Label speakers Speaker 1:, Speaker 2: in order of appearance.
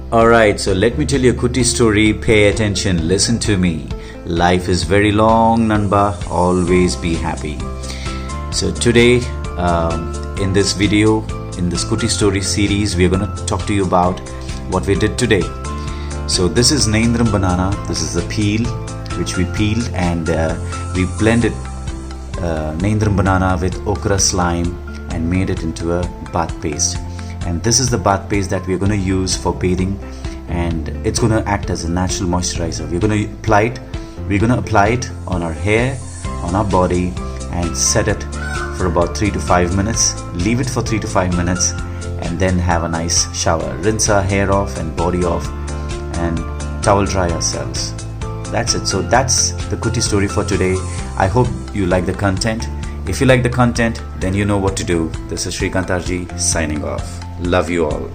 Speaker 1: Alright, so let me tell you a Kutty story. Pay attention, listen to me. Life is very long, Nanba. Always be happy. So today, in this video, in this Kutty story series, we are going to talk to you about what we did today. So this is nenthram banana. This is the peel which we peeled, and we blended nenthram banana with okra slime and made it into a bath paste. And this is the bath paste that we're going to use for bathing, and it's going to act as a natural moisturizer. We're going to apply it on our hair, on our body, and set it for about 3 to 5 minutes. Leave it for 3 to 5 minutes and then have a nice shower. Rinse our hair off and body off and towel dry ourselves. That's it. So that's the Kutty story for today. I hope you like the content. If you like the content, then you know what to do. This is Shrekanth signing off. Love you all.